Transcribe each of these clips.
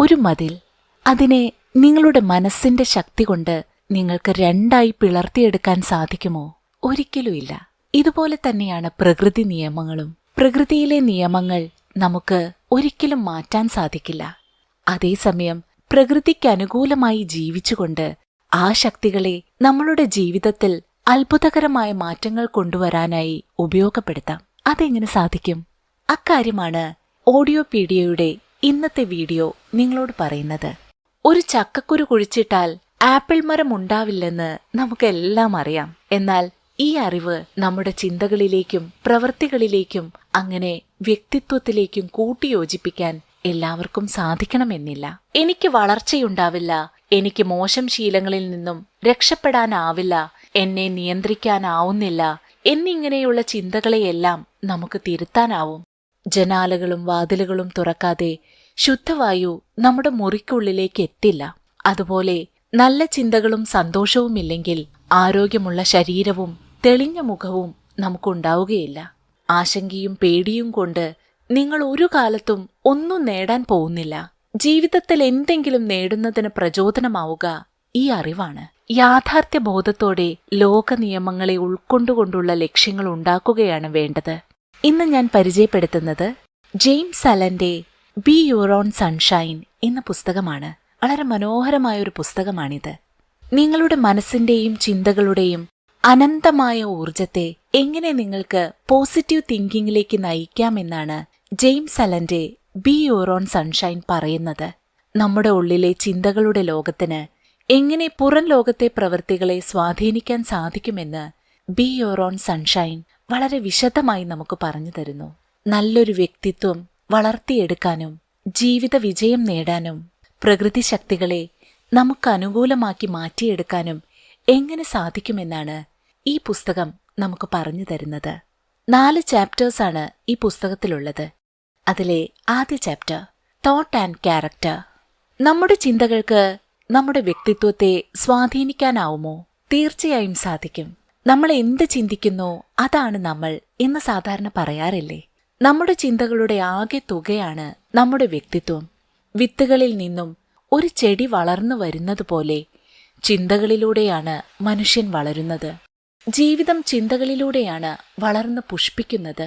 ഒരു മതിൽ. അതിനെ നിങ്ങളുടെ മനസ്സിന്റെ ശക്തി കൊണ്ട് നിങ്ങൾക്ക് രണ്ടായി പിളർത്തിയെടുക്കാൻ സാധിക്കുമോ? ഒരിക്കലുമില്ല. ഇതുപോലെ തന്നെയാണ് പ്രകൃതി നിയമങ്ങളും. പ്രകൃതിയിലെ നിയമങ്ങൾ നമുക്ക് ഒരിക്കലും മാറ്റാൻ സാധിക്കില്ല. അതേസമയം പ്രകൃതിക്ക് അനുകൂലമായി ജീവിച്ചുകൊണ്ട് ആ ശക്തികളെ നമ്മളുടെ ജീവിതത്തിൽ അത്ഭുതകരമായ മാറ്റങ്ങൾ കൊണ്ടുവരാനായി ഉപയോഗപ്പെടുത്താം. അതെങ്ങനെ സാധിക്കും? അക്കാര്യമാണ് ഓഡിയോപീഡിയയുടെ ഇന്നത്തെ വീഡിയോ നിങ്ങളോട് പറയുന്നത്. ഒരു ചക്കക്കുരു കുഴിച്ചിട്ടാൽ ആപ്പിൾ മരം ഉണ്ടാവില്ലെന്ന് നമുക്കെല്ലാം അറിയാം. എന്നാൽ ഈ അറിവ് നമ്മുടെ ചിന്തകളിലേക്കും പ്രവൃത്തികളിലേക്കും അങ്ങനെ വ്യക്തിത്വത്തിലേക്കും കൂട്ടിയോജിപ്പിക്കാൻ എല്ലാവർക്കും സാധിക്കണമെന്നില്ല. എനിക്ക് വളർച്ചയുണ്ടാവില്ല, എനിക്ക് മോശം ശീലങ്ങളിൽ നിന്നും രക്ഷപ്പെടാനാവില്ല, എന്നെ നിയന്ത്രിക്കാനാവുന്നില്ല എന്നിങ്ങനെയുള്ള ചിന്തകളെയെല്ലാം നമുക്ക് തിരുത്താനാവും. ജനാലകളും വാതിലുകളും തുറക്കാതെ ശുദ്ധവായു നമ്മുടെ മുറിക്കുള്ളിലേക്ക് എത്തില്ല. അതുപോലെ നല്ല ചിന്തകളും സന്തോഷവുമില്ലെങ്കിൽ ആരോഗ്യമുള്ള ശരീരവും തെളിഞ്ഞ മുഖവും നമുക്കുണ്ടാവുകയില്ല. ആശങ്കയും പേടിയും കൊണ്ട് നിങ്ങൾ ഒരു കാലത്തും ഒന്നും നേടാൻ പോകുന്നില്ല. ജീവിതത്തിൽ എന്തെങ്കിലും നേടുന്നതിന് പ്രചോദനമാവുക ഈ അറിവാണ്. യാഥാർത്ഥ്യബോധത്തോടെ ലോക നിയമങ്ങളെ ഉൾക്കൊണ്ടുകൊണ്ടുള്ള ലക്ഷ്യങ്ങൾ ഉണ്ടാക്കുകയാണ് വേണ്ടത്. ഇന്ന് ഞാൻ പരിചയപ്പെടുത്തുന്നത് ജെയിംസ് അലന്റെ ബി യുവർ ഓൺ സൺഷൈൻ എന്ന പുസ്തകമാണ്. വളരെ മനോഹരമായൊരു പുസ്തകമാണിത്. നിങ്ങളുടെ മനസ്സിന്റെയും ചിന്തകളുടെയും അനന്തമായ ഊർജത്തെ എങ്ങനെ നിങ്ങൾക്ക് പോസിറ്റീവ് തിങ്കിങ്ങിലേക്ക് നയിക്കാമെന്നാണ് ജെയിംസ് അലന്റെ ബി യുവർ ഓൺ സൺഷൈൻ പറയുന്നത്. നമ്മുടെ ഉള്ളിലെ ചിന്തകളുടെ ലോകത്തിന് എങ്ങനെ പുറം ലോകത്തെ പ്രവൃത്തികളെ സ്വാധീനിക്കാൻ സാധിക്കുമെന്ന് ബി യുവർ ഓൺ സൺഷൈൻ വളരെ വിശദമായി നമുക്ക് പറഞ്ഞു തരുന്നു. നല്ലൊരു വ്യക്തിത്വം വളർത്തിയെടുക്കാനും ജീവിത വിജയം നേടാനും പ്രകൃതി ശക്തികളെ നമുക്ക് അനുകൂലമാക്കി മാറ്റിയെടുക്കാനും എങ്ങനെ സാധിക്കുമെന്നാണ് ഈ പുസ്തകം നമുക്ക് പറഞ്ഞു തരുന്നത്. 4 ചാപ്റ്റേഴ്സാണ് ഈ പുസ്തകത്തിലുള്ളത്. അതിലെ ആദ്യ ചാപ്റ്റർ തോട്ട് ആൻഡ് ക്യാരക്ടർ. നമ്മുടെ ചിന്തകൾക്ക് നമ്മുടെ വ്യക്തിത്വത്തെ സ്വാധീനിക്കാനാവുമോ? തീർച്ചയായും സാധിക്കും. നമ്മൾ എന്ത് ചിന്തിക്കുന്നോ അതാണ് നമ്മൾ എന്ന് സാധാരണ പറയാറില്ലേ? നമ്മുടെ ചിന്തകളുടെ ആകെ തുകയാണ് നമ്മുടെ വ്യക്തിത്വം. വിത്തുകളിൽ നിന്നും ഒരു ചെടി വളർന്നു വരുന്നതുപോലെ ചിന്തകളിലൂടെയാണ് മനുഷ്യൻ വളരുന്നത്. ജീവിതം ചിന്തകളിലൂടെയാണ് വളർന്ന് പുഷ്പിക്കുന്നത്.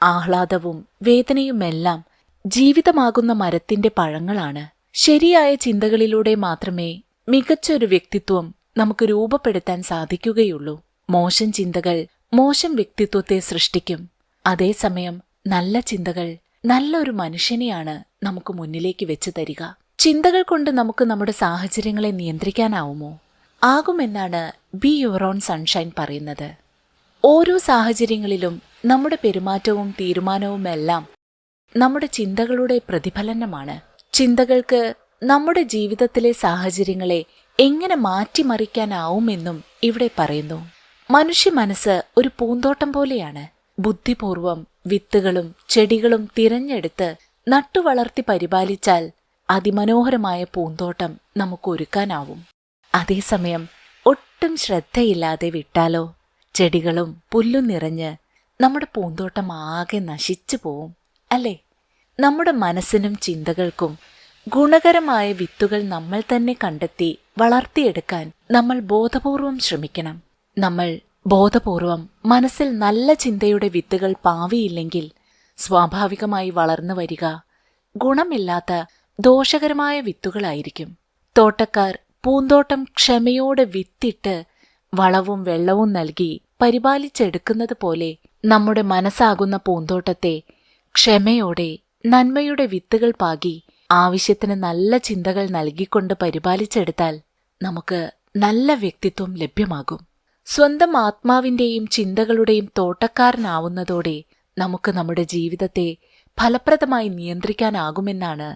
ആഹ്ലാദവും വേദനയുമെല്ലാം ജീവിതമാകുന്ന മരത്തിന്റെ പഴങ്ങളാണ്. ശരിയായ ചിന്തകളിലൂടെ മാത്രമേ മികച്ചൊരു വ്യക്തിത്വം നമുക്ക് രൂപപ്പെടുത്താൻ സാധിക്കുകയുള്ളൂ. മോശം ചിന്തകൾ മോശം വ്യക്തിത്വത്തെ സൃഷ്ടിക്കും. അതേസമയം നല്ല ചിന്തകൾ നല്ലൊരു മനുഷ്യനെയാണ് നമുക്ക് മുന്നിലേക്ക് വെച്ച് തരിക. ചിന്തകൾ കൊണ്ട് നമുക്ക് നമ്മുടെ സാഹചര്യങ്ങളെ നിയന്ത്രിക്കാനാവുമോ? ആകുമെന്നാണ് ബി യുവർ ഓൺ സൺഷൈൻ പറയുന്നത്. ഓരോ സാഹചര്യങ്ങളിലും നമ്മുടെ പെരുമാറ്റവും തീരുമാനവുമെല്ലാം നമ്മുടെ ചിന്തകളുടെ പ്രതിഫലനമാണ്. ചിന്തകൾക്ക് നമ്മുടെ ജീവിതത്തിലെ സാഹചര്യങ്ങളെ എങ്ങനെ മാറ്റിമറിക്കാനാവുമെന്നും ഇവിടെ പറയുന്നു. മനുഷ്യ മനസ്സ് ഒരു പൂന്തോട്ടം പോലെയാണ്. ബുദ്ധിപൂർവം വിത്തുകളും ചെടികളും തിരഞ്ഞെടുത്ത് നട്ടുവളർത്തി പരിപാലിച്ചാൽ അതിമനോഹരമായ പൂന്തോട്ടം നമുക്ക് ഒരുക്കാനാവും. അതേസമയം ഒട്ടും ശ്രദ്ധയില്ലാതെ വിട്ടാലോ ചെടികളും പുല്ലും നിറഞ്ഞ് നമ്മുടെ പൂന്തോട്ടം ആകെ നശിച്ചു പോവും, അല്ലേ? നമ്മുടെ മനസ്സിനും ചിന്തകൾക്കും ഗുണകരമായ വിത്തുകൾ നമ്മൾ തന്നെ കണ്ടെത്തി വളർത്തിയെടുക്കാൻ നമ്മൾ ബോധപൂർവം ശ്രമിക്കണം. നമ്മൾ ബോധപൂർവം മനസ്സിൽ നല്ല ചിന്തയുടെ വിത്തുകൾ പാവിയില്ലെങ്കിൽ സ്വാഭാവികമായി വളർന്നു വരിക ഗുണമില്ലാത്ത ദോഷകരമായ വിത്തുകളായിരിക്കും. തോട്ടക്കാർ പൂന്തോട്ടം ക്ഷമയോടെ വിത്തിട്ട് വളവും വെള്ളവും നൽകി പരിപാലിച്ചെടുക്കുന്നത് പോലെ നമ്മുടെ മനസ്സാകുന്ന പൂന്തോട്ടത്തെ ക്ഷമയോടെ നന്മയുടെ വിത്തുകൾ പാകി ആവശ്യത്തിന് നല്ല ചിന്തകൾ നൽകിക്കൊണ്ട് പരിപാലിച്ചെടുത്താൽ നമുക്ക് നല്ല വ്യക്തിത്വം ലഭ്യമാകും. സ്വന്തം ആത്മാവിന്റെയും ചിന്തകളുടെയും തോട്ടക്കാരനാവുന്നതോടെ നമുക്ക് നമ്മുടെ ജീവിതത്തെ ഫലപ്രദമായി നിയന്ത്രിക്കാനാകുമെന്നാണ്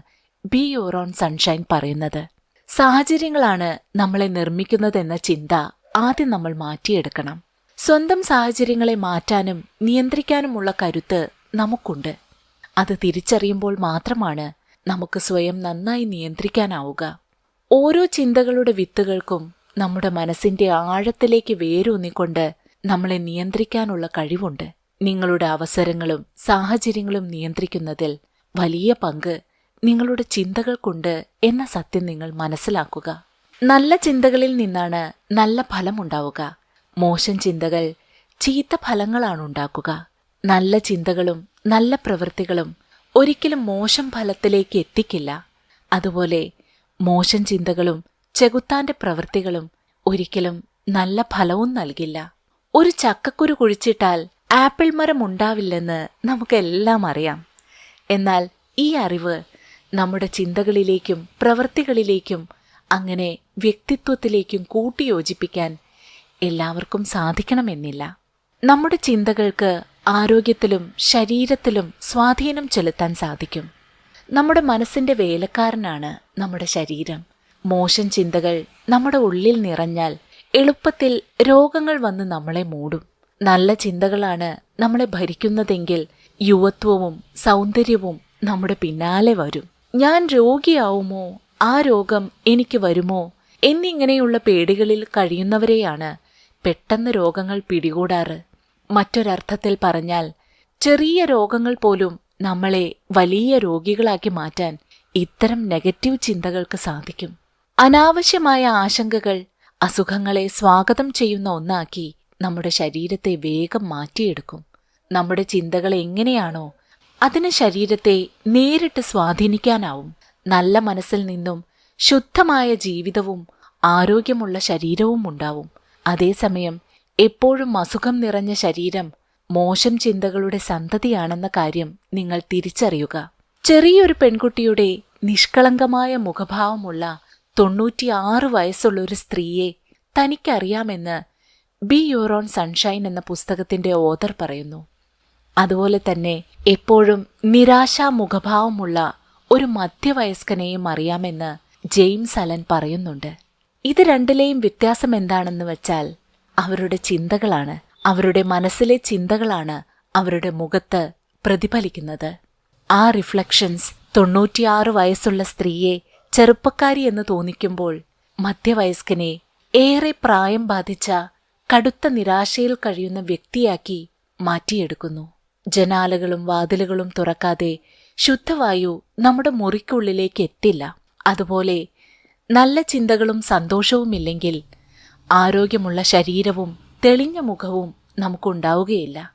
ബി യുവർ ഓൺ സൺഷൈൻ പറയുന്നത്. സാഹചര്യങ്ങളാണ് നമ്മളെ നിർമ്മിക്കുന്നതെന്ന ചിന്ത ആദ്യം നമ്മൾ മാറ്റിയെടുക്കണം. സ്വന്തം സാഹചര്യങ്ങളെ മാറ്റാനും നിയന്ത്രിക്കാനുമുള്ള കരുത്ത് നമുക്കുണ്ട്. അത് തിരിച്ചറിയുമ്പോൾ മാത്രമാണ് നമുക്ക് സ്വയം നന്നായി നിയന്ത്രിക്കാനാവുക. ഓരോ ചിന്തകളുടെ വിത്തുകൾക്കും നമ്മുടെ മനസ്സിന്റെ ആഴത്തിലേക്ക് വേരൂന്നിക്കൊണ്ട് നമ്മളെ നിയന്ത്രിക്കാനുള്ള കഴിവുണ്ട്. നിങ്ങളുടെ അവസരങ്ങളും സാഹചര്യങ്ങളും നിയന്ത്രിക്കുന്നതിൽ വലിയ പങ്ക് നിങ്ങളുടെ ചിന്തകൾക്കുണ്ട് എന്ന സത്യം നിങ്ങൾ മനസ്സിലാക്കുക. നല്ല ചിന്തകളിൽ നിന്നാണ് നല്ല ഫലമുണ്ടാവുക. മോശം ചിന്തകൾ ചീത്ത ഫലങ്ങളാണ് ഉണ്ടാക്കുക. നല്ല ചിന്തകളും നല്ല പ്രവൃത്തികളും ഒരിക്കലും മോശം ഫലത്തിലേക്ക് എത്തിക്കില്ല. അതുപോലെ മോശം ചിന്തകളും ചെകുത്താന്റെ പ്രവൃത്തികളും ഒരിക്കലും നല്ല ഫലവും നൽകില്ല. ഒരു ചക്കക്കുരു കുഴിച്ചിട്ടാൽ ആപ്പിൾ മരം ഉണ്ടാവില്ലെന്ന് നമുക്കെല്ലാം അറിയാം. എന്നാൽ ഈ അറിവ് നമ്മുടെ ചിന്തകളിലേക്കും പ്രവൃത്തികളിലേക്കും അങ്ങനെ വ്യക്തിത്വത്തിലേക്കും കൂട്ടിയോജിപ്പിക്കാൻ എല്ലാവർക്കും സാധിക്കണമെന്നില്ല. നമ്മുടെ ചിന്തകൾക്ക് ആരോഗ്യത്തിലും ശരീരത്തിലും സ്വാധീനം ചെലുത്താൻ സാധിക്കും. നമ്മുടെ മനസ്സിന്റെ വേലക്കാരനാണ് നമ്മുടെ ശരീരം. മോശം ചിന്തകൾ നമ്മുടെ ഉള്ളിൽ നിറഞ്ഞാൽ എളുപ്പത്തിൽ രോഗങ്ങൾ വന്ന് നമ്മളെ മൂടും. നല്ല ചിന്തകളാണ് നമ്മളെ ഭരിക്കുന്നതെങ്കിൽ യുവത്വവും സൗന്ദര്യവും നമ്മുടെ പിന്നാലെ വരും. ഞാൻ രോഗിയാവുമോ, ആ രോഗം എനിക്ക് വരുമോ എന്നിങ്ങനെയുള്ള പേടികളിൽ കഴിയുന്നവരെയാണ് പെട്ടെന്ന് രോഗങ്ങൾ പിടികൂടാറ്. മറ്റൊരർത്ഥത്തിൽ പറഞ്ഞാൽ ചെറിയ രോഗങ്ങൾ പോലും നമ്മളെ വലിയ രോഗികളാക്കി മാറ്റാൻ ഇത്തരം നെഗറ്റീവ് ചിന്തകൾക്ക് സാധിക്കും. അനാവശ്യമായ ആശങ്കകൾ അസുഖങ്ങളെ സ്വാഗതം ചെയ്യുന്ന ഒന്നാക്കി നമ്മുടെ ശരീരത്തെ വേഗം മാറ്റിയെടുക്കും. നമ്മുടെ ചിന്തകൾ എങ്ങനെയാണോ അതിന് ശരീരത്തെ നേരിട്ട് സ്വാധീനിക്കാനാവും. നല്ല മനസ്സിൽ നിന്നും ശുദ്ധമായ ജീവിതവും ആരോഗ്യമുള്ള ശരീരവും ഉണ്ടാവും. അതേസമയം എപ്പോഴും അസുഖം നിറഞ്ഞ ശരീരം മോശം ചിന്തകളുടെ സന്തതിയാണെന്ന കാര്യം നിങ്ങൾ തിരിച്ചറിയുക. ചെറിയൊരു പെൺകുട്ടിയുടെ നിഷ്കളങ്കമായ മുഖഭാവമുള്ള 96 വയസ്സുള്ള ഒരു സ്ത്രീയെ തനിക്കറിയാമെന്ന് ബി യുവർ ഓൺ സൺഷൈൻ എന്ന പുസ്തകത്തിന്റെ ഓഥർ പറയുന്നു. അതുപോലെ തന്നെ എപ്പോഴും നിരാശാ മുഖഭാവമുള്ള ഒരു മധ്യവയസ്കനെയും അറിയാമെന്ന് ജെയിംസ് അലൻ പറയുന്നുണ്ട്. ഇത് രണ്ടിലെയും വ്യത്യാസം എന്താണെന്ന് വെച്ചാൽ അവരുടെ ചിന്തകളാണ്. അവരുടെ മനസ്സിലെ ചിന്തകളാണ് അവരുടെ മുഖത്ത് പ്രതിഫലിക്കുന്നത്. ആ റിഫ്ലക്ഷൻസ് 96 വയസ്സുള്ള സ്ത്രീയെ ചെറുപ്പക്കാരി എന്ന് തോന്നിക്കുമ്പോൾ മധ്യവയസ്കനെ ഏറെ പ്രായം ബാധിച്ച കടുത്ത നിരാശയിൽ കഴിയുന്ന വ്യക്തിയാക്കി മാറ്റിയെടുക്കുന്നു. ജനാലകളും വാതിലുകളും തുറക്കാതെ ശുദ്ധവായു നമ്മുടെ മുറിക്കുള്ളിലേക്ക് എത്തില്ല. അതുപോലെ നല്ല ചിന്തകളും സന്തോഷവുമില്ലെങ്കിൽ ആരോഗ്യമുള്ള ശരീരവും തെളിഞ്ഞ മുഖവും നമുക്കുണ്ടാവുകയില്ല.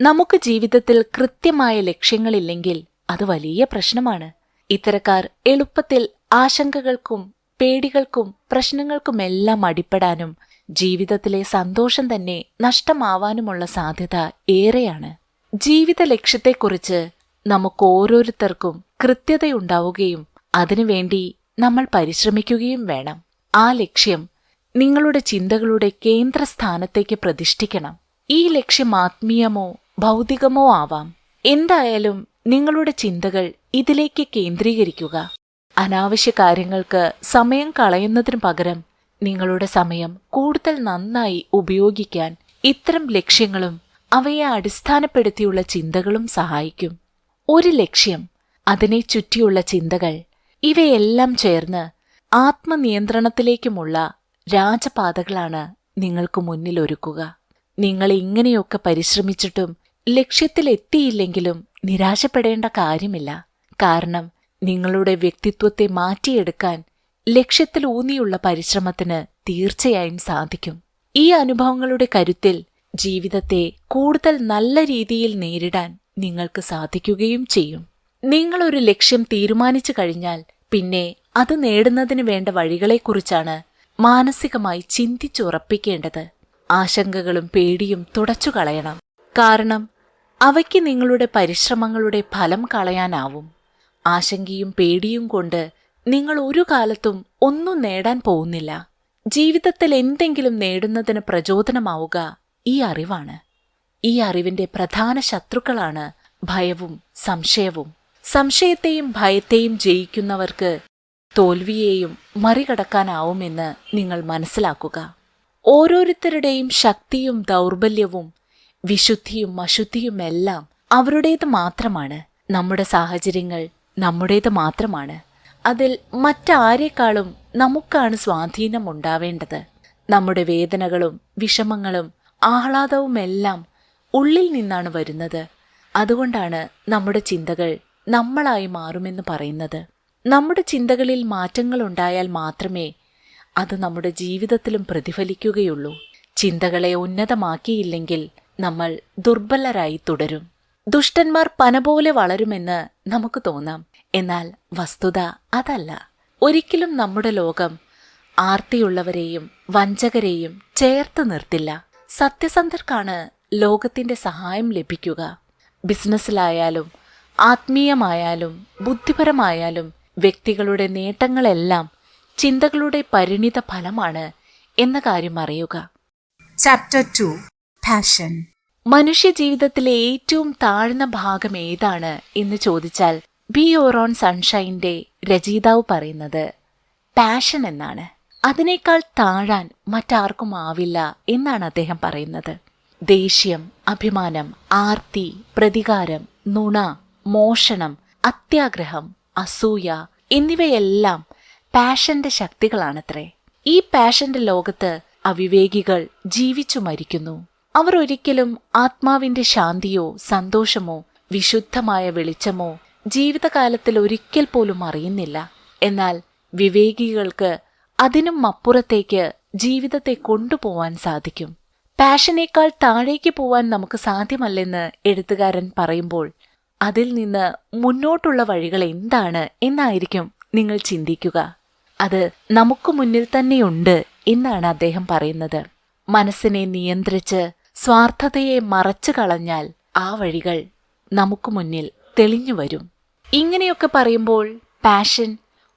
നമുക്ക് ജീവിതത്തിൽ കൃത്യമായ ലക്ഷ്യങ്ങളില്ലെങ്കിൽ അത് വലിയ പ്രശ്നമാണ്. ഇത്തരക്കാർ എളുപ്പത്തിൽ ആശങ്കകൾക്കും പേടികൾക്കും പ്രശ്നങ്ങൾക്കുമെല്ലാം അടിപ്പെടാനും ജീവിതത്തിലെ സന്തോഷം തന്നെ നഷ്ടമാവാനുമുള്ള സാധ്യത ഏറെയാണ്. ജീവിത ലക്ഷ്യത്തെക്കുറിച്ച് നമുക്ക് ഓരോരുത്തർക്കും കൃത്യതയുണ്ടാവുകയും അതിനുവേണ്ടി നമ്മൾ പരിശ്രമിക്കുകയും വേണം. ആ ലക്ഷ്യം നിങ്ങളുടെ ചിന്തകളുടെ കേന്ദ്രസ്ഥാനത്തേക്ക് പ്രതിഷ്ഠിക്കണം. ഈ ലക്ഷ്യം ആത്മീയമോ ഭൗതികമോ ആവാം. എന്തായാലും നിങ്ങളുടെ ചിന്തകൾ ഇതിലേക്ക് കേന്ദ്രീകരിക്കുക. അനാവശ്യ കാര്യങ്ങൾക്ക് സമയം കളയുന്നതിനു പകരം നിങ്ങളുടെ സമയം കൂടുതൽ നന്നായി ഉപയോഗിക്കാൻ ഇത്തരം ലക്ഷ്യങ്ങളും അവയെ അടിസ്ഥാനപ്പെടുത്തിയുള്ള ചിന്തകളും സഹായിക്കും. ഒരു ലക്ഷ്യം, അതിനെ ചുറ്റിയുള്ള ചിന്തകൾ, ഇവയെല്ലാം ചേർന്ന് ആത്മനിയന്ത്രണത്തിലേക്കുമുള്ള രാജപാതകളാണ് നിങ്ങൾക്ക് മുന്നിൽ ഒരുക്കുക. നിങ്ങൾ ഇങ്ങനെയൊക്കെ പരിശ്രമിച്ചിട്ടും ലക്ഷ്യത്തിലെത്തിയില്ലെങ്കിലും നിരാശപ്പെടേണ്ട കാര്യമില്ല. കാരണം നിങ്ങളുടെ വ്യക്തിത്വത്തെ മാറ്റിയെടുക്കാൻ ലക്ഷ്യത്തിൽ ഊന്നിയുള്ള പരിശ്രമത്തിന് തീർച്ചയായും സാധിക്കും. ഈ അനുഭവങ്ങളുടെ കരുത്തിൽ ജീവിതത്തെ കൂടുതൽ നല്ല രീതിയിൽ നേരിടാൻ നിങ്ങൾക്ക് സാധിക്കുകയും ചെയ്യും. നിങ്ങളൊരു ലക്ഷ്യം തീരുമാനിച്ചു കഴിഞ്ഞാൽ പിന്നെ അത് നേടുന്നതിന് വേണ്ട വഴികളെക്കുറിച്ചാണ് മാനസികമായി ചിന്തിച്ചുറപ്പിക്കേണ്ടത്. ആശങ്കകളും പേടിയും തുടച്ചുകളയണം. കാരണം അവയ്ക്ക് നിങ്ങളുടെ പരിശ്രമങ്ങളുടെ ഫലം കളയാനാവും. ആശങ്കയും പേടിയും കൊണ്ട് നിങ്ങൾ ഒരു കാലത്തും ഒന്നും നേടാൻ പോകുന്നില്ല. ജീവിതത്തിൽ എന്തെങ്കിലും നേടുന്നതിന് പ്രചോദനമാവുക ഈ അറിവാണ്. ഈ അറിവിന്റെ പ്രധാന ശത്രുക്കളാണ് ഭയവും സംശയവും. സംശയത്തെയും ഭയത്തെയും ജയിക്കുന്നവർക്ക് തോൽവിയെയും മറികടക്കാനാവുമെന്ന് നിങ്ങൾ മനസ്സിലാക്കുക. ഓരോരുത്തരുടെയും ശക്തിയും ദൗർബല്യവും വിശുദ്ധിയും അശുദ്ധിയുമെല്ലാം അവരുടേത് മാത്രമാണ്. നമ്മുടെ സാഹചര്യങ്ങൾ നമ്മുടേത് മാത്രമാണ്. അതിൽ മറ്റാരേക്കാളും നമുക്കാണ് സ്വാധീനം ഉണ്ടാവേണ്ടത്. നമ്മുടെ വേദനകളും വിഷമങ്ങളും ആഹ്ലാദവുമെല്ലാം ഉള്ളിൽ നിന്നാണ് വരുന്നത്. അതുകൊണ്ടാണ് നമ്മുടെ ചിന്തകൾ നമ്മളായി മാറുമെന്ന് പറയുന്നത്. നമ്മുടെ ചിന്തകളിൽ മാറ്റങ്ങളുണ്ടായാൽ മാത്രമേ അത് നമ്മുടെ ജീവിതത്തിലും പ്രതിഫലിക്കുകയുള്ളൂ. ചിന്തകളെ ഉന്നതമാക്കിയില്ലെങ്കിൽ നമ്മൾ ദുർബലരായി തുടരും. ദുഷ്ടന്മാർ പന പോലെ വളരുമെന്ന് നമുക്ക് തോന്നാം. എന്നാൽ വസ്തുത അതല്ല. ഒരിക്കലും നമ്മുടെ ലോകം ആർത്തിയുള്ളവരെയും വഞ്ചകരെയും ചേർത്ത് നിർത്തില്ല. സത്യസന്ധർക്കാണ് ലോകത്തിന്റെ സഹായം ലഭിക്കുക. ബിസിനസ്സിലായാലും ആത്മീയമായാലും ബുദ്ധിപരമായാലും വ്യക്തികളുടെ നേട്ടങ്ങളെല്ലാം ചിന്തകളുടെ പരിണിത ഫലമാണ് എന്ന കാര്യം അറിയുക. Chapter 2 Passion. മനുഷ്യജീവിതത്തിലെ ഏറ്റവും താഴ്ന്ന ഭാഗം ഏതാണ് എന്ന് ചോദിച്ചാൽ ബി യുവർ ഓൺ സൺഷൈൻ്റെ രചയിതാവ് പറയുന്നത് പാഷൻ എന്നാണ്. അതിനേക്കാൾ താഴാൻ മറ്റാർക്കും ആവില്ല എന്നാണ് അദ്ദേഹം പറയുന്നത്. ദേഷ്യം, അഭിമാനം, ആർത്തി, പ്രതികാരം, നുണ, മോഷണം, അത്യാഗ്രഹം, അസൂയ എന്നിവയെല്ലാം പാഷന്റെ ശക്തികളാണത്രേ. ഈ പാഷന്റെ ലോകത്ത് അവിവേകികൾ ജീവിച്ചു മരിക്കുന്നു. അവർ ഒരിക്കലും ആത്മാവിന്റെ ശാന്തിയോ സന്തോഷമോ വിശുദ്ധമായ വെളിച്ചമോ ജീവിതകാലത്തിൽ ഒരിക്കൽ പോലും അറിയുന്നില്ല. എന്നാൽ വിവേകികൾക്ക് അതിനും അപ്പുറത്തേക്ക് ജീവിതത്തെ കൊണ്ടുപോവാൻ സാധിക്കും. പാഷനേക്കാൾ താഴേക്ക് പോവാൻ നമുക്ക് സാധ്യമല്ലെന്ന് എഴുത്തുകാരൻ പറയുമ്പോൾ അതിൽ നിന്ന് മുന്നോട്ടുള്ള വഴികൾ എന്താണ് എന്നായിരിക്കും നിങ്ങൾ ചിന്തിക്കുക. അത് നമുക്ക് മുന്നിൽ തന്നെയുണ്ട് എന്നാണ് അദ്ദേഹം പറയുന്നത്. മനസ്സിനെ നിയന്ത്രിച്ച് സ്വാർത്ഥതയെ മറച്ചു കളഞ്ഞാൽ ആ വഴികൾ നമുക്ക് മുന്നിൽ തെളിഞ്ഞു വരും. ഇങ്ങനെയൊക്കെ പറയുമ്പോൾ പാഷൻ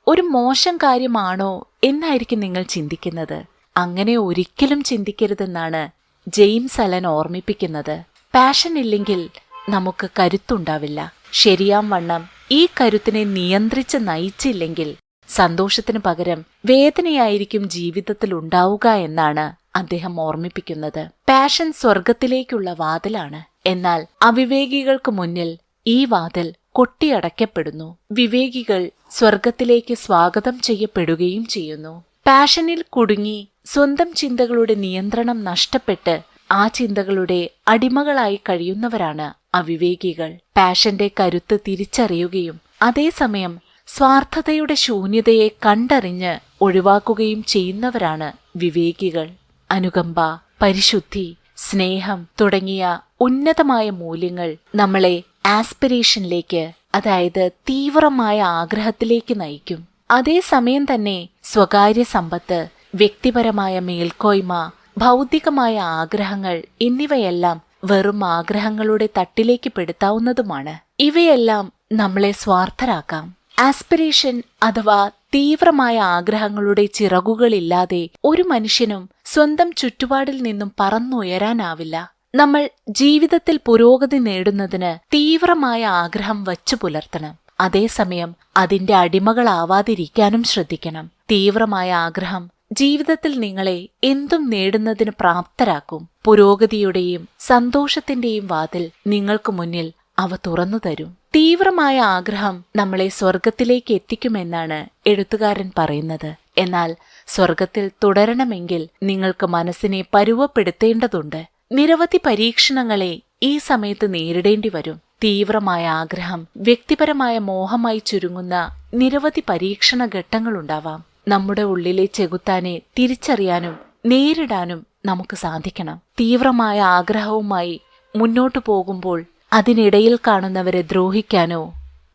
ഒരു മോശം കാര്യമാണോ എന്നായിരിക്കും നിങ്ങൾ ചിന്തിക്കുന്നത്. അങ്ങനെ ഒരിക്കലും ചിന്തിക്കരുതെന്നാണ് ജെയിംസ് അലൻ ഓർമ്മിപ്പിക്കുന്നത്. പാഷൻ ഇല്ലെങ്കിൽ നമുക്ക് കരുത്തുണ്ടാവില്ല. ശരിയാം വണ്ണം ഈ കരുത്തിനെ നിയന്ത്രിച്ച് നയിച്ചില്ലെങ്കിൽ സന്തോഷത്തിന് പകരം വേദനയായിരിക്കും ജീവിതത്തിൽ ഉണ്ടാവുക എന്നാണ് അദ്ദേഹം ഓർമ്മിപ്പിക്കുന്നത്. പാഷൻ സ്വർഗത്തിലേക്കുള്ള വാതിലാണ്. എന്നാൽ അവിവേകികൾക്ക് മുന്നിൽ ഈ വാതിൽ കൊട്ടിയടയ്ക്കപ്പെടുന്നു. വിവേകികൾ സ്വർഗത്തിലേക്ക് സ്വാഗതം ചെയ്യപ്പെടുകയും ചെയ്യുന്നു. പാഷനിൽ കുടുങ്ങി സ്വന്തം ചിന്തകളുടെ നിയന്ത്രണം നഷ്ടപ്പെട്ട് ആ ചിന്തകളുടെ അടിമകളായി കഴിയുന്നവരാണ് അവിവേകികൾ. പാഷന്റെ കരുത്ത് തിരിച്ചറിയുകയും അതേസമയം സ്വാർത്ഥതയുടെ ശൂന്യതയെ കണ്ടറിഞ്ഞ് ഒഴിവാക്കുകയും ചെയ്യുന്നവരാണ് വിവേകികൾ. അനുകമ്പ, പരിശുദ്ധി, സ്നേഹം തുടങ്ങിയ ഉന്നതമായ മൂല്യങ്ങൾ നമ്മളെ ആസ്പിരേഷനിലേക്ക്, അതായത് തീവ്രമായ ആഗ്രഹത്തിലേക്ക് നയിക്കും. അതേസമയം തന്നെ സ്വകാര്യ സമ്പത്ത്, വ്യക്തിപരമായ മേൽക്കോയ്മ, ഭൗതികമായ ആഗ്രഹങ്ങൾ എന്നിവയെല്ലാം വെറും ആഗ്രഹങ്ങളുടെ തട്ടിലേക്ക് പെടുത്താവുന്നതുമാണ്. ഇവയെല്ലാം നമ്മളെ സ്വാർത്ഥരാക്കാം. ആസ്പിരേഷൻ അഥവാ തീവ്രമായ ആഗ്രഹങ്ങളുടെ ചിറകുകളില്ലാതെ ഒരു മനുഷ്യനും സ്വന്തം ചുറ്റുപാടിൽ നിന്നും പറന്നുയരാനാവില്ല. നമ്മൾ ജീവിതത്തിൽ പുരോഗതി നേടുന്നതിന് തീവ്രമായ ആഗ്രഹം വച്ചു പുലർത്തണം. അതേസമയം അതിന്റെ അടിമകളാവാതിരിക്കാനും ശ്രദ്ധിക്കണം. തീവ്രമായ ആഗ്രഹം ജീവിതത്തിൽ നിങ്ങളെ എന്തും നേടുന്നതിന് പ്രാപ്തരാക്കും. പുരോഗതിയുടെയും സന്തോഷത്തിന്റെയും വാതിൽ നിങ്ങൾക്ക് മുന്നിൽ അവ തുറന്നു തരും. തീവ്രമായ ആഗ്രഹം നമ്മളെ സ്വർഗത്തിലേക്ക് എത്തിക്കുമെന്നാണ് എഴുത്തുകാരൻ പറയുന്നത്. എന്നാൽ സ്വർഗത്തിൽ തുടരണമെങ്കിൽ നിങ്ങൾക്ക് മനസ്സിനെ പരുവപ്പെടുത്തേണ്ടതുണ്ട്. നിരവധി പരീക്ഷണങ്ങളെ ഈ സമയത്ത് നേരിടേണ്ടി വരും. തീവ്രമായ ആഗ്രഹം വ്യക്തിപരമായ മോഹമായി ചുരുങ്ങുന്ന നിരവധി പരീക്ഷണ ഘട്ടങ്ങളുണ്ടാവാം. നമ്മുടെ ഉള്ളിലെ ചെകുത്താനെ തിരിച്ചറിയാനും നേരിടാനും നമുക്ക് സാധിക്കണം. തീവ്രമായ ആഗ്രഹവുമായി മുന്നോട്ടു പോകുമ്പോൾ അതിനിടയിൽ കാണുന്നവരെ ദ്രോഹിക്കാനോ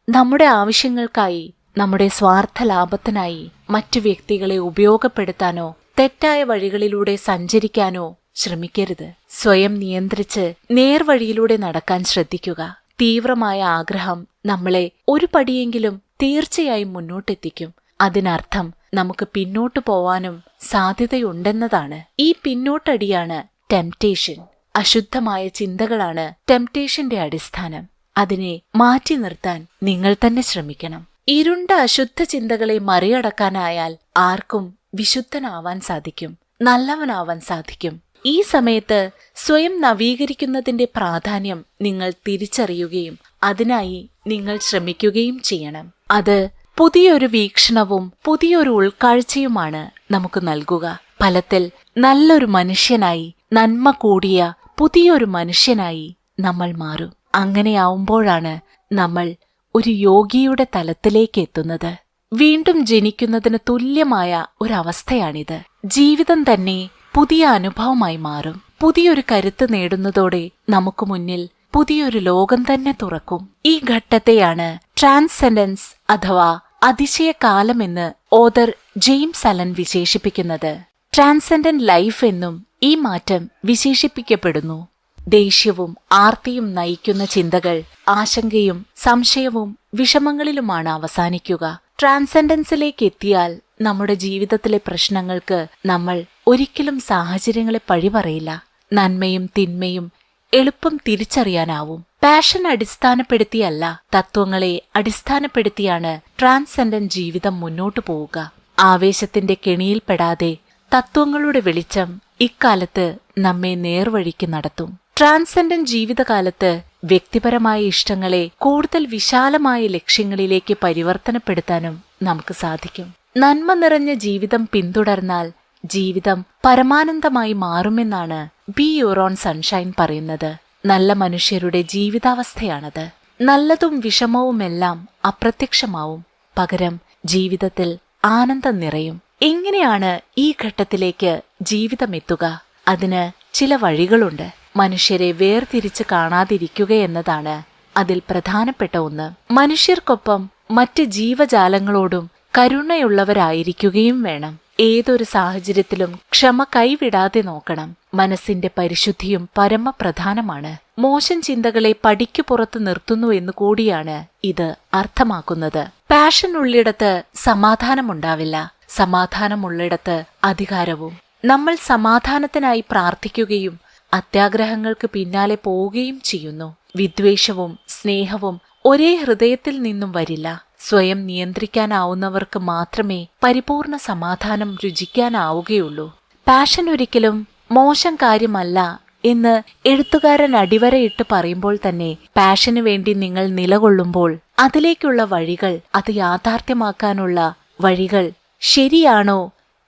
നമ്മുടെ ആവശ്യങ്ങൾക്കായി, നമ്മുടെ സ്വാർത്ഥ ലാഭത്തിനായി മറ്റു വ്യക്തികളെ ഉപയോഗപ്പെടുത്താനോ തെറ്റായ വഴികളിലൂടെ സഞ്ചരിക്കാനോ ശ്രമിക്കരുത്. സ്വയം നിയന്ത്രിച്ച് നേർവഴിയിലൂടെ നടക്കാൻ ശ്രദ്ധിക്കുക. തീവ്രമായ ആഗ്രഹം നമ്മളെ ഒരു പടിയെങ്കിലും തീർച്ചയായും മുന്നോട്ടെത്തിക്കും. അതിനർത്ഥം നമുക്ക് പിന്നോട്ടു പോവാനും സാധ്യതയുണ്ടെന്നതാണ്. ഈ പിന്നോട്ടടിയാണ് ടെംപ്റ്റേഷൻ. അശുദ്ധമായ ചിന്തകളാണ് ടെംപ്റ്റേഷന്റെ അടിസ്ഥാനം. അതിനെ മാറ്റി നിർത്താൻ നിങ്ങൾ തന്നെ ശ്രമിക്കണം. ഇരുണ്ട അശുദ്ധ ചിന്തകളെ മറികടക്കാനായാൽ ആർക്കും വിശുദ്ധനാവാൻ സാധിക്കും, നല്ലവനാവാൻ സാധിക്കും. ഈ സമയത്ത് സ്വയം നവീകരിക്കുന്നതിന്റെ പ്രാധാന്യം നിങ്ങൾ തിരിച്ചറിയുകയും അതിനായി നിങ്ങൾ ശ്രമിക്കുകയും ചെയ്യണം. അത് പുതിയൊരു വീക്ഷണവും പുതിയൊരു ഉൾക്കാഴ്ചയുമാണ് നമുക്ക് നൽകുക. ഫലത്തിൽ നല്ലൊരു മനുഷ്യനായി, നന്മ കൂടിയ പുതിയൊരു മനുഷ്യനായി നമ്മൾ മാറും. അങ്ങനെയാവുമ്പോഴാണ് നമ്മൾ ഒരു യോഗിയുടെ തലത്തിലേക്ക് എത്തുന്നത്. വീണ്ടും ജനിക്കുന്നതിന് തുല്യമായ ഒരവസ്ഥയാണിത്. ജീവിതം തന്നെ പുതിയ അനുഭവമായി മാറും. പുതിയൊരു കരുത്ത് നേടുന്നതോടെ നമുക്ക് മുന്നിൽ പുതിയൊരു ലോകം തന്നെ തുറക്കും. ഈ ഘട്ടത്തെയാണ് ട്രാൻസെൻഡൻസ് അഥവാ അതിശയകാലമെന്ന് ഓതർ ജെയിംസ് അലൻ വിശേഷിപ്പിക്കുന്നത്. ട്രാൻസെൻഡന്റ് ലൈഫ് എന്നും ഈ മാറ്റം വിശേഷിപ്പിക്കപ്പെടുന്നു. ദേഷ്യവും ആർത്തിയും നയിക്കുന്ന ചിന്തകൾ ആശങ്കയും സംശയവും വിഷമങ്ങളിലുമാണ് അവസാനിക്കുക. ട്രാൻസെൻഡൻസിലേക്ക് എത്തിയാൽ നമ്മുടെ ജീവിതത്തിലെ പ്രശ്നങ്ങൾക്ക് നമ്മൾ ഒരിക്കലും സാഹചര്യങ്ങളെ പഴി പറയില്ല. നന്മയും തിന്മയും എളുപ്പം തിരിച്ചറിയാനാവും. പാഷൻ അടിസ്ഥാനപ്പെടുത്തിയല്ല, തത്വങ്ങളെ അടിസ്ഥാനപ്പെടുത്തിയാണ് ട്രാൻസെൻഡന്റ് ജീവിതം മുന്നോട്ടു പോവുക. ആവേശത്തിന്റെ കെണിയിൽപ്പെടാതെ തത്വങ്ങളുടെ വെളിച്ചം ഇക്കാലത്ത് നമ്മെ നേർവഴിക്ക് നടത്തും. ട്രാൻസെൻഡന്റ് ജീവിതകാലത്ത് വ്യക്തിപരമായ ഇഷ്ടങ്ങളെ കൂടുതൽ വിശാലമായ ലക്ഷ്യങ്ങളിലേക്ക് പരിവർത്തനപ്പെടുത്താനും നമുക്ക് സാധിക്കും. നന്മ നിറഞ്ഞ ജീവിതം പിന്തുടർന്നാൽ ജീവിതം പരമാനന്ദമായി മാറുമെന്നാണ് ബി യുവർ ഓൺ സൺഷൈൻ പറയുന്നത്. നല്ല മനുഷ്യരുടെ ജീവിതാവസ്ഥയാണത്. നല്ലതും വിഷമവുമെല്ലാം അപ്രത്യക്ഷമാവും. പകരം ജീവിതത്തിൽ ആനന്ദം നിറയും. എങ്ങനെയാണ് ഈ ഘട്ടത്തിലേക്ക് ജീവിതമെത്തുക? അതിന് ചില വഴികളുണ്ട്. മനുഷ്യരെ വേർതിരിച്ച് കാണാതിരിക്കുക എന്നതാണ് അതിൽ പ്രധാനപ്പെട്ട ഒന്ന്. മനുഷ്യർക്കൊപ്പം മറ്റ് ജീവജാലങ്ങളോടും കരുണയുള്ളവരായിരിക്കുകയും വേണം. ഏതൊരു സാഹചര്യത്തിലും ക്ഷമ കൈവിടാതെ നോക്കണം. മനസ്സിന്റെ പരിശുദ്ധിയും പരമപ്രധാനമാണ്. മോശം ചിന്തകളെ പടിക്കു പുറത്തു നിർത്തുന്നു എന്ന് കൂടിയാണ് ഇത് അർത്ഥമാക്കുന്നത്. പാഷൻ ഉള്ളിടത്ത് സമാധാനമുണ്ടാവില്ല. സമാധാനമുള്ളിടത്ത് അധികാരവും. നമ്മൾ സമാധാനത്തിനായി പ്രാർത്ഥിക്കുകയും അത്യാഗ്രഹങ്ങൾക്ക് പിന്നാലെ പോവുകയും ചെയ്യുന്നു. വിദ്വേഷവും സ്നേഹവും ഒരേ ഹൃദയത്തിൽ നിന്നും വരില്ല. സ്വയം നിയന്ത്രിക്കാനാവുന്നവർക്ക് മാത്രമേ പരിപൂർണ സമാധാനം രുചിക്കാനാവുകയുള്ളൂ. പാഷൻ ഒരിക്കലും മോശം കാര്യമല്ല എന്ന് എഴുത്തുകാരൻ അടിവരയിട്ട് പറയുമ്പോൾ തന്നെ പാഷന് വേണ്ടി നിങ്ങൾ നിലകൊള്ളുമ്പോൾ അതിലേക്കുള്ള വഴികൾ, അത് യാഥാർത്ഥ്യമാക്കാനുള്ള വഴികൾ ശരിയാണോ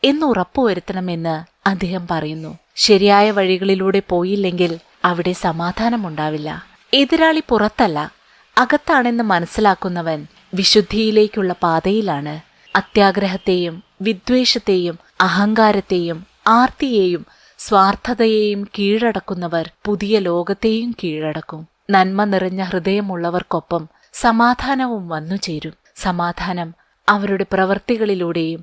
എന്ന് ഉറപ്പുവരുത്തണമെന്ന് അദ്ദേഹം പറയുന്നു. ശരിയായ വഴികളിലൂടെ പോയില്ലെങ്കിൽ അവിടെ സമാധാനമുണ്ടാവില്ല. എതിരാളി പുറത്തല്ല, അകത്താണെന്ന് മനസ്സിലാക്കുന്നവൻ വിശുദ്ധിയിലേക്കുള്ള പാതയിലാണ്. അത്യാഗ്രഹത്തെയും വിദ്വേഷത്തെയും അഹങ്കാരത്തെയും ആർത്തിയെയും സ്വാർത്ഥതയെയും കീഴടക്കുന്നവർ പുതിയ ലോകത്തെയും കീഴടക്കും. നന്മ നിറഞ്ഞ ഹൃദയമുള്ളവർക്കൊപ്പം സമാധാനവും വന്നുചേരും. സമാധാനം അവരുടെ പ്രവൃത്തികളിലൂടെയും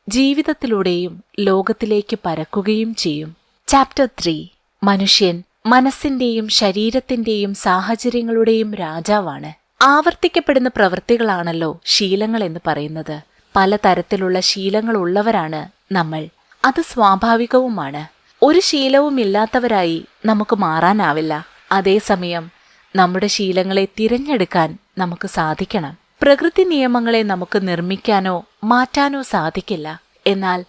ജീവിതത്തിലൂടെയും ലോകത്തിലേക്ക് പരക്കുകയും ചെയ്യും. ചാപ്റ്റർ 3. മനുഷ്യൻ മനസ്സിന്റെയും ശരീരത്തിന്റെയും സാഹചര്യങ്ങളുടെയും രാജാവാണ്. ആവർത്തിക്കപ്പെടുന്ന പ്രവൃത്തികളാണല്ലോ ശീലങ്ങൾ എന്ന് പറയുന്നത്. പലതരത്തിലുള്ള ശീലങ്ങളുള്ളവരാണ് നമ്മൾ. അത് സ്വാഭാവികവുമാണ്. ഒരു ശീലവുമില്ലാത്തവരായി നമുക്ക് മാറാനാവില്ല. അതേസമയം നമ്മുടെ ശീലങ്ങളെ തിരഞ്ഞെടുക്കാൻ നമുക്ക് സാധിക്കണം. പ്രകൃതി നിയമങ്ങളെ നമുക്ക് നിർമ്മിക്കാനോ മാറ്റാനോ സാധിക്കില്ല. എന്നാൽ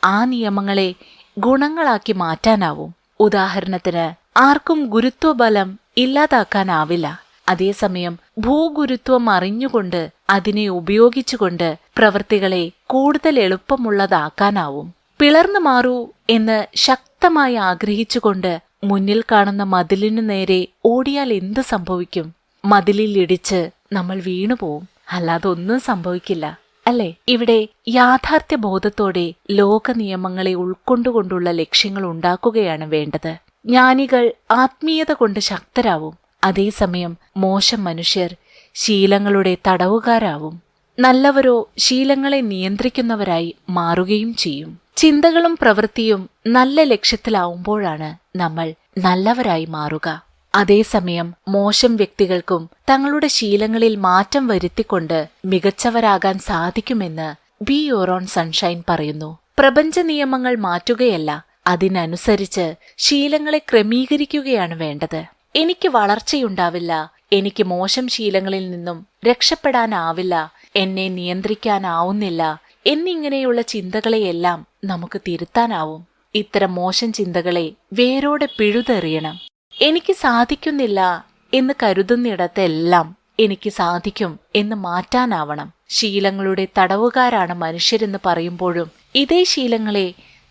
ആ നിയമങ്ങളെ ഗുണങ്ങളാക്കി മാറ്റാനാവും. ഉദാഹരണത്തിന്, ആർക്കും ഗുരുത്വബലം ഇല്ലാതാക്കാനാവില്ല. അതേസമയം ഭൂഗുരുത്വം അറിഞ്ഞുകൊണ്ട് അതിനെ ഉപയോഗിച്ചുകൊണ്ട് പ്രവൃത്തികളെ കൂടുതൽ എളുപ്പമുള്ളതാക്കാനാവും. പിളർന്നു മാറൂ എന്ന് ശക്തമായി ആഗ്രഹിച്ചുകൊണ്ട് മുന്നിൽ കാണുന്ന മതിലിനു നേരെ ഓടിയാൽ എന്ത് സംഭവിക്കും? മതിലിൽ ഇടിച്ച് നമ്മൾ വീണുപോവും, അല്ലാതെ ഒന്നും സംഭവിക്കില്ല, അല്ലേ? ഇവിടെ യാഥാർത്ഥ്യ ബോധത്തോടെ ലോക നിയമങ്ങളെ ഉൾക്കൊണ്ടുകൊണ്ടുള്ള ലക്ഷ്യങ്ങൾ ഉണ്ടാക്കുകയാണ് വേണ്ടത്. ജ്ഞാനികൾ ആത്മീയത കൊണ്ട് ശക്തരാവും. അതേസമയം മോശം മനുഷ്യർ ശീലങ്ങളുടെ തടവുകാരാവും. നല്ലവരോ ശീലങ്ങളെ നിയന്ത്രിക്കുന്നവരായി മാറുകയും ചെയ്യും. ചിന്തകളും പ്രവൃത്തിയും നല്ല ലക്ഷ്യത്തിലാവുമ്പോഴാണ് നമ്മൾ നല്ലവരായി മാറുക. അതേസമയം മോശം വ്യക്തികൾക്കും തങ്ങളുടെ ശീലങ്ങളിൽ മാറ്റം വരുത്തിക്കൊണ്ട് മികച്ചവരാകാൻ സാധിക്കുമെന്ന് ബി യുവർ ഓൺ സൺഷൈൻ പറയുന്നു. പ്രപഞ്ച നിയമങ്ങൾ മാറ്റുകയല്ല, അതിനനുസരിച്ച് ശീലങ്ങളെ ക്രമീകരിക്കുകയാണ് വേണ്ടത്. എനിക്ക് വളർച്ചയുണ്ടാവില്ല, എനിക്ക് മോശം ശീലങ്ങളിൽ നിന്നും രക്ഷപ്പെടാനാവില്ല, എന്നെ നിയന്ത്രിക്കാനാവുന്നില്ല എന്നിങ്ങനെയുള്ള ചിന്തകളെയെല്ലാം നമുക്ക് തിരുത്താനാവും. ഇത്തരം മോശം ചിന്തകളെ വേരോടെ പിഴുതെറിയണം. എനിക്ക് സാധിക്കുന്നില്ല എന്ന് കരുതുന്നിടത്തെല്ലാം എനിക്ക് സാധിക്കും എന്ന് മാറ്റാനാവണം. ശീലങ്ങളുടെ തടവുകാരാണ് മനുഷ്യരെന്ന് പറയുമ്പോഴും ഇതേ ശീലങ്ങളെ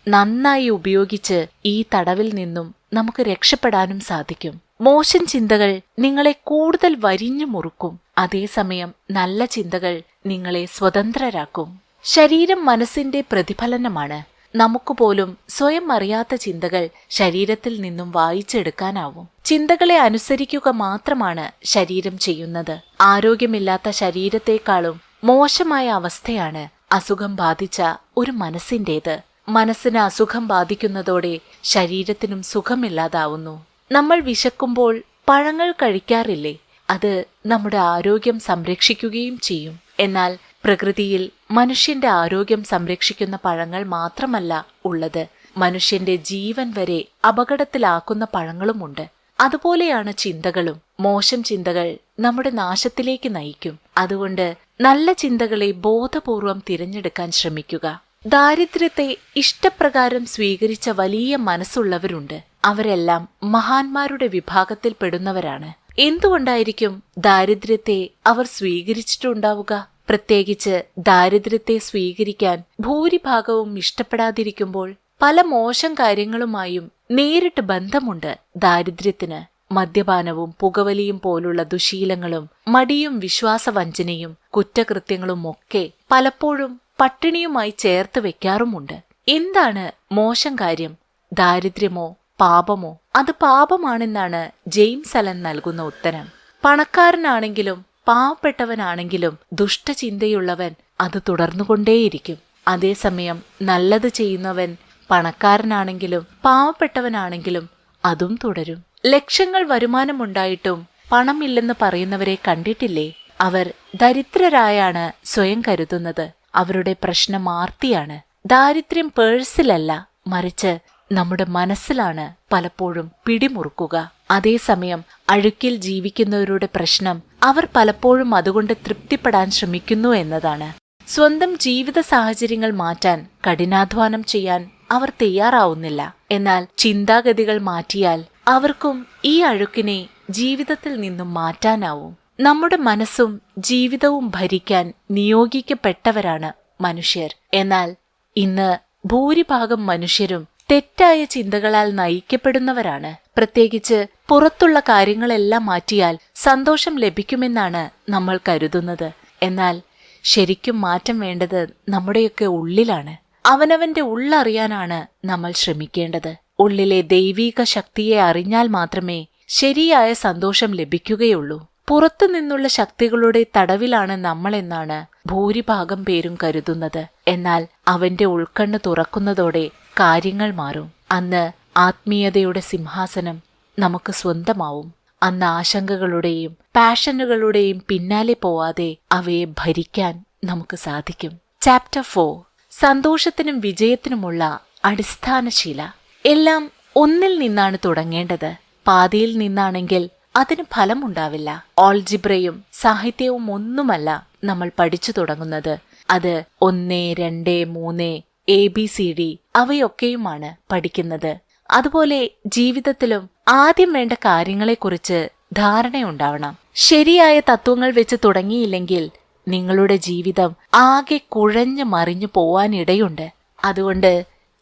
നന്നായി ഉപയോഗിച്ച് ഈ തടവിൽ നിന്നും നമുക്ക് രക്ഷപ്പെടാനും സാധിക്കും. മോശം ചിന്തകൾ നിങ്ങളെ കൂടുതൽ വരിഞ്ഞു മുറുക്കും. അതേസമയം നല്ല ചിന്തകൾ നിങ്ങളെ സ്വതന്ത്രരാക്കും. ശരീരം മനസ്സിന്റെ പ്രതിഫലനമാണ്. നമുക്ക് പോലും സ്വയം അറിയാത്ത ചിന്തകൾ ശരീരത്തിൽ നിന്നും വായിച്ചെടുക്കാനാവും. ചിന്തകളെ അനുസരിക്കുക മാത്രമാണ് ശരീരം ചെയ്യുന്നത്. ആരോഗ്യമില്ലാത്ത ശരീരത്തെക്കാളും മോശമായ അവസ്ഥയാണ് അസുഖം ബാധിച്ച ഒരു മനസ്സിന്റേത്. മനസ്സിന് അസുഖം ബാധിക്കുന്നതോടെ ശരീരത്തിനും സുഖമില്ലാതാവുന്നു. നമ്മൾ വിശക്കുമ്പോൾ പഴങ്ങൾ കഴിക്കാറില്ലേ? അത് നമ്മുടെ ആരോഗ്യം സംരക്ഷിക്കുകയും ചെയ്യും. എന്നാൽ പ്രകൃതിയിൽ മനുഷ്യന്റെ ആരോഗ്യം സംരക്ഷിക്കുന്ന പഴങ്ങൾ മാത്രമല്ല ഉള്ളത്, മനുഷ്യന്റെ ജീവൻ വരെ അപകടത്തിലാക്കുന്ന പഴങ്ങളുമുണ്ട്. അതുപോലെയാണ് ചിന്തകളും. മോശം ചിന്തകൾ നമ്മുടെ നാശത്തിലേക്ക് നയിക്കും. അതുകൊണ്ട് നല്ല ചിന്തകളെ ബോധപൂർവം തിരഞ്ഞെടുക്കാൻ ശ്രമിക്കുക. ദാരിദ്ര്യത്തെ ഇഷ്ടപ്രകാരം സ്വീകരിച്ച വലിയ മനസ്സുള്ളവരുണ്ട്. അവരെല്ലാം മഹാന്മാരുടെ വിഭാഗത്തിൽപ്പെടുന്നവരാണ്. എന്തുകൊണ്ടായിരിക്കും ദാരിദ്ര്യത്തെ അവർ സ്വീകരിച്ചിട്ടുണ്ടാവുക? പ്രത്യേകിച്ച് ദാരിദ്ര്യത്തെ സ്വീകരിക്കാൻ ഭൂരിഭാഗവും ഇഷ്ടപ്പെടാതിരിക്കുമ്പോൾ പല മോശം കാര്യങ്ങളുമായും നേരിട്ട് ബന്ധമുണ്ട് ദാരിദ്ര്യത്തിന്. മദ്യപാനവും പുകവലിയും പോലുള്ള ദുശീലങ്ങളും മടിയും വിശ്വാസവഞ്ചനയും കുറ്റകൃത്യങ്ങളും ഒക്കെ പലപ്പോഴും പട്ടിണിയുമായി ചേർത്ത് വെക്കാറുമുണ്ട്. എന്താണ് മോശം കാര്യം? ദാരിദ്ര്യമോ പാപമോ? അത് പാപമാണെന്നാണ് ജെയിംസ് അലൻ നൽകുന്ന ഉത്തരം. പണക്കാരനാണെങ്കിലും പാവപ്പെട്ടവനാണെങ്കിലും ദുഷ്ടചിന്തയുള്ളവൻ അത് തുടർന്നുകൊണ്ടേയിരിക്കും. അതേസമയം നല്ലത് ചെയ്യുന്നവൻ പണക്കാരനാണെങ്കിലും പാവപ്പെട്ടവനാണെങ്കിലും അതും തുടരും. ലക്ഷങ്ങൾ വരുമാനമുണ്ടായിട്ടും പണമില്ലെന്ന് പറയുന്നവരെ കണ്ടിട്ടില്ലേ? അവർ ദരിദ്രരായാണ് സ്വയം കരുതുന്നത്. അവരുടെ പ്രശ്നം ആർത്തിയാണ്. ദാരിദ്ര്യം പേഴ്സിലല്ല, മറിച്ച് നമ്മുടെ മനസ്സിലാണ് പലപ്പോഴും പിടിമുറുക്കുക. അതേസമയം അഴുക്കിൽ ജീവിക്കുന്നവരുടെ പ്രശ്നം അവർ പലപ്പോഴും അതുകൊണ്ട് തൃപ്തിപ്പെടാൻ ശ്രമിക്കുന്നു എന്നതാണ്. സ്വന്തം ജീവിത സാഹചര്യങ്ങൾ മാറ്റാൻ കഠിനാധ്വാനം ചെയ്യാൻ അവർ തയ്യാറാവുന്നില്ല. എന്നാൽ ചിന്താഗതികൾ മാറ്റിയാൽ അവർക്കും ഈ അഴുക്കിനെ ജീവിതത്തിൽ നിന്നും മാറ്റാനാവും. നമ്മുടെ മനസ്സും ജീവിതവും ഭരിക്കാൻ നിയോഗിക്കപ്പെട്ടവരാണ് മനുഷ്യർ. എന്നാൽ ഇന്ന് ഭൂരിഭാഗം മനുഷ്യരും തെറ്റായ ചിന്തകളാൽ നയിക്കപ്പെടുന്നവരാണ്. പ്രത്യേകിച്ച് പുറത്തുള്ള കാര്യങ്ങളെല്ലാം മാറ്റിയാൽ സന്തോഷം ലഭിക്കുമെന്നാണ് നമ്മൾ കരുതുന്നത്. എന്നാൽ ശരിക്കും മാറ്റം വേണ്ടത് നമ്മുടെയൊക്കെ ഉള്ളിലാണ്. അവനവന്റെ ഉള്ളറിയാനാണ് നമ്മൾ ശ്രമിക്കേണ്ടത്. ഉള്ളിലെ ദൈവീക ശക്തിയെ അറിഞ്ഞാൽ മാത്രമേ ശരിയായ സന്തോഷം ലഭിക്കുകയുള്ളൂ. പുറത്തു നിന്നുള്ള ശക്തികളുടെ തടവിലാണ് നമ്മളെന്നാണ് ഭൂരിഭാഗം പേരും കരുതുന്നത്. എന്നാൽ അവന്റെ ഉൾക്കണ്ണ് തുറക്കുന്നതോടെ കാര്യങ്ങൾ മാറും. അന്ന് ആത്മീയതയുടെ സിംഹാസനം നമുക്ക് സ്വന്തമാവും. അന്ന് ആശങ്കകളുടെയും പാഷനുകളുടെയും പിന്നാലെ പോവാതെ അവയെ ഭരിക്കാൻ നമുക്ക് സാധിക്കും. ചാപ്റ്റർ 4, സന്തോഷത്തിനും വിജയത്തിനുമുള്ള അടിസ്ഥാനശീല. എല്ലാം ഒന്നിൽ നിന്നാണ് തുടങ്ങേണ്ടത്. പാതിയിൽ നിന്നാണെങ്കിൽ അതിന് ഫലമുണ്ടാവില്ല. ഓൾജിബ്രയും സാഹിത്യവും ഒന്നുമല്ല നമ്മൾ പഠിച്ചു തുടങ്ങുന്നത്. അത് 1, 2, 3 ABCD അവയൊക്കെയുമാണ് പഠിക്കുന്നത്. അതുപോലെ ജീവിതത്തിലും ആദ്യം വേണ്ട കാര്യങ്ങളെക്കുറിച്ച് ധാരണയുണ്ടാവണം. ശരിയായ തത്വങ്ങൾ വെച്ച് തുടങ്ങിയില്ലെങ്കിൽ നിങ്ങളുടെ ജീവിതം ആകെ കുഴഞ്ഞു മറിഞ്ഞു പോവാനിടയുണ്ട്. അതുകൊണ്ട്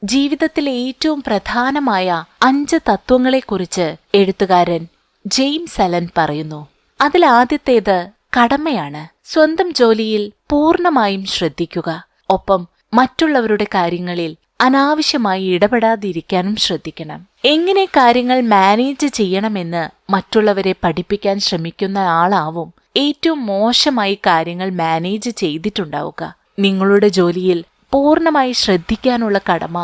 ജീവിതത്തിലെ ഏറ്റവും പ്രധാനമായ 5 തത്വങ്ങളെക്കുറിച്ച് എഴുത്തുകാരൻ ജെയിംസ് അലൻ പറയുന്നു. അതിലാദ്യത്തേത് കടമയാണ്. സ്വന്തം ജോലിയിൽ പൂർണ്ണമായും ശ്രദ്ധിക്കുക. ഒപ്പം മറ്റുള്ളവരുടെ കാര്യങ്ങളിൽ അനാവശ്യമായി ഇടപെടാതിരിക്കാനും ശ്രദ്ധിക്കണം. എങ്ങനെ കാര്യങ്ങൾ മാനേജ് ചെയ്യണമെന്ന് മറ്റുള്ളവരെ പഠിപ്പിക്കാൻ ശ്രമിക്കുന്ന ആളാവും ഏറ്റവും മോശമായി കാര്യങ്ങൾ മാനേജ് ചെയ്തിട്ടുണ്ടാവുക. നിങ്ങളുടെ ജോലിയിൽ പൂർണ്ണമായി ശ്രദ്ധിക്കാനുള്ള കടമ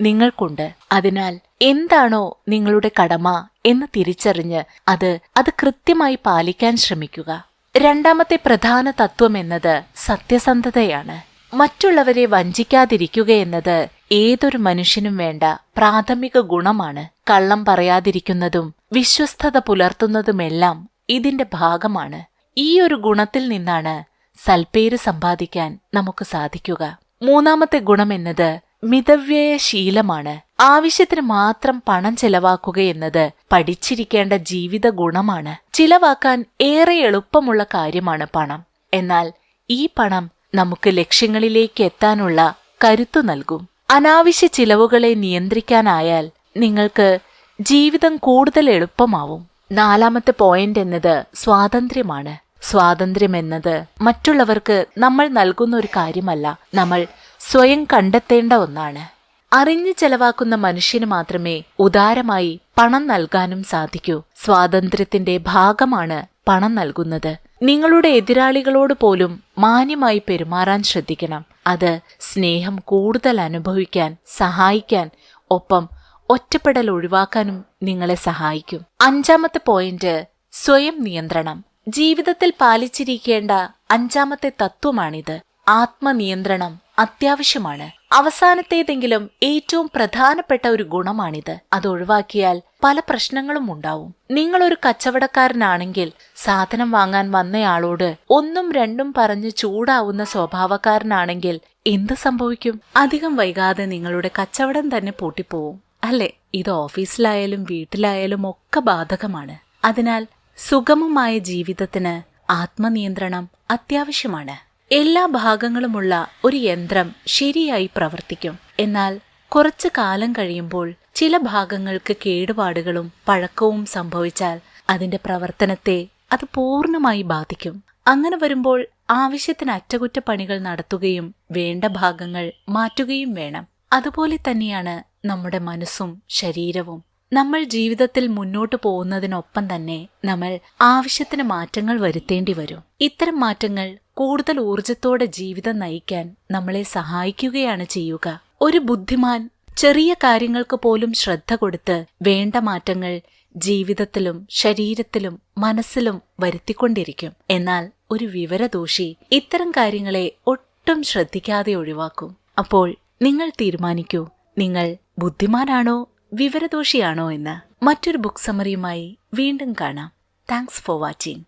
നിങ്ങൾക്കുണ്ട്. അതിനാൽ എന്താണോ നിങ്ങളുടെ കടമ എന്ന് തിരിച്ചറിഞ്ഞ് അത് കൃത്യമായി പാലിക്കാൻ ശ്രമിക്കുക. രണ്ടാമത്തെ പ്രധാന തത്വം എന്നത് സത്യസന്ധതയാണ്. മറ്റുള്ളവരെ വഞ്ചിക്കാതിരിക്കുക എന്നത് ഏതൊരു മനുഷ്യനും വേണ്ട പ്രാഥമിക ഗുണമാണ്. കള്ളം പറയാതിരിക്കുന്നതും വിശ്വസ്തത പുലർത്തുന്നതുമെല്ലാം ഇതിന്റെ ഭാഗമാണ്. ഈ ഒരു ഗുണത്തിൽ നിന്നാണ് സൽപ്പേര് സമ്പാദിക്കാൻ നമുക്ക് സാധിക്കുക. മൂന്നാമത്തെ ഗുണമെന്നത് മിതവ്യയശീലമാണ്. ആവശ്യത്തിന് മാത്രം പണം ചെലവാക്കുക എന്നത് പഠിച്ചിരിക്കേണ്ട ജീവിത ഗുണമാണ്. ചിലവാക്കാൻ ഏറെ എളുപ്പമുള്ള കാര്യമാണ് പണം. എന്നാൽ ഈ പണം നമുക്ക് ലക്ഷ്യങ്ങളിലേക്ക് എത്താനുള്ള കരുത്തു നൽകും. അനാവശ്യ ചിലവുകളെ നിയന്ത്രിക്കാനായാൽ നിങ്ങൾക്ക് ജീവിതം കൂടുതൽ എളുപ്പമാവും. നാലാമത്തെ പോയിന്റ് എന്നത് സ്വാതന്ത്ര്യമാണ്. സ്വാതന്ത്ര്യമെന്നത് മറ്റുള്ളവർക്ക് നമ്മൾ നൽകുന്ന ഒരു കാര്യമല്ല, നമ്മൾ സ്വയം കണ്ടെത്തേണ്ട ഒന്നാണ്. അറിഞ്ഞു ചെലവാക്കുന്ന മനുഷ്യന് മാത്രമേ ഉദാരമായി പണം നൽകാനും സാധിക്കൂ. സ്വാതന്ത്ര്യത്തിന്റെ ഭാഗമാണ് പണം നൽകുന്നത്. നിങ്ങളുടെ എതിരാളികളോട് പോലും മാന്യമായി പെരുമാറാൻ ശ്രദ്ധിക്കണം. അത് സ്നേഹം കൂടുതൽ അനുഭവിക്കാൻ സഹായിക്കാൻ, ഒപ്പം ഒറ്റപ്പെടൽ ഒഴിവാക്കാനും നിങ്ങളെ സഹായിക്കും. 5ാമത്തെ പോയിന്റ്, സ്വയം നിയന്ത്രണം. ജീവിതത്തിൽ പാലിച്ചിരിക്കേണ്ട 5ാമത്തെ തത്വമാണിത്. ആത്മനിയന്ത്രണം അത്യാവശ്യമാണ്. അവസാനത്തേതെങ്കിലും ഏറ്റവും പ്രധാനപ്പെട്ട ഒരു ഗുണമാണിത്. അത് ഒഴിവാക്കിയാൽ പല പ്രശ്നങ്ങളും ഉണ്ടാവും. നിങ്ങളൊരു കച്ചവടക്കാരനാണെങ്കിൽ സാധനം വാങ്ങാൻ വന്നയാളോട് 1ഉം 2ഉം പറഞ്ഞ് ചൂടാവുന്ന സ്വഭാവക്കാരനാണെങ്കിൽ എന്ത് സംഭവിക്കും? അധികം വൈകാതെ നിങ്ങളുടെ കച്ചവടം തന്നെ പൂട്ടിപ്പോവും, അല്ലേ? ഇത് ഓഫീസിലായാലും വീട്ടിലായാലും ഒക്കെ ബാധകമാണ്. അതിനാൽ സുഗമമായ ജീവിതത്തിന് ആത്മനിയന്ത്രണം അത്യാവശ്യമാണ്. എല്ലാ ഭാഗങ്ങളുമുള്ള ഒരു യന്ത്രം ശരിയായി പ്രവർത്തിക്കും. എന്നാൽ കുറച്ചു കാലം കഴിയുമ്പോൾ ചില ഭാഗങ്ങൾക്ക് കേടുപാടുകളും പഴക്കവും സംഭവിച്ചാൽ അതിന്റെ പ്രവർത്തനത്തെ അത് പൂർണ്ണമായി ബാധിക്കും. അങ്ങനെ വരുമ്പോൾ ആവശ്യത്തിന് അറ്റകുറ്റപ്പണികൾ നടത്തുകയും വേണ്ട ഭാഗങ്ങൾ മാറ്റുകയും വേണം. അതുപോലെ തന്നെയാണ് നമ്മുടെ മനസ്സും ശരീരവും. നമ്മൾ ജീവിതത്തിൽ മുന്നോട്ടു പോകുന്നതിനൊപ്പം തന്നെ നമ്മൾ ആവശ്യത്തിന് മാറ്റങ്ങൾ വരുത്തേണ്ടി വരും. ഇത്തരം മാറ്റങ്ങൾ കൂടുതൽ ഊർജത്തോടെ ജീവിതം നയിക്കാൻ നമ്മളെ സഹായിക്കുകയാണ് ചെയ്യുക. ഒരു ബുദ്ധിമാൻ ചെറിയ കാര്യങ്ങൾക്ക് പോലും ശ്രദ്ധ കൊടുത്ത് വേണ്ട മാറ്റങ്ങൾ ജീവിതത്തിലും ശരീരത്തിലും മനസ്സിലും വരുത്തിക്കൊണ്ടിരിക്കും. എന്നാൽ ഒരു വിവരദോഷി ഇത്തരം കാര്യങ്ങളെ ഒട്ടും ശ്രദ്ധിക്കാതെ ഒഴിവാക്കും. അപ്പോൾ നിങ്ങൾ തീരുമാനിക്കൂ, നിങ്ങൾ ബുദ്ധിമാനാണോ വിവരദോഷിയാണോ എന്ന്. മറ്റൊരു ബുക്ക് സമ്മറിയുമായി വീണ്ടും കാണാം. Thanks for watching.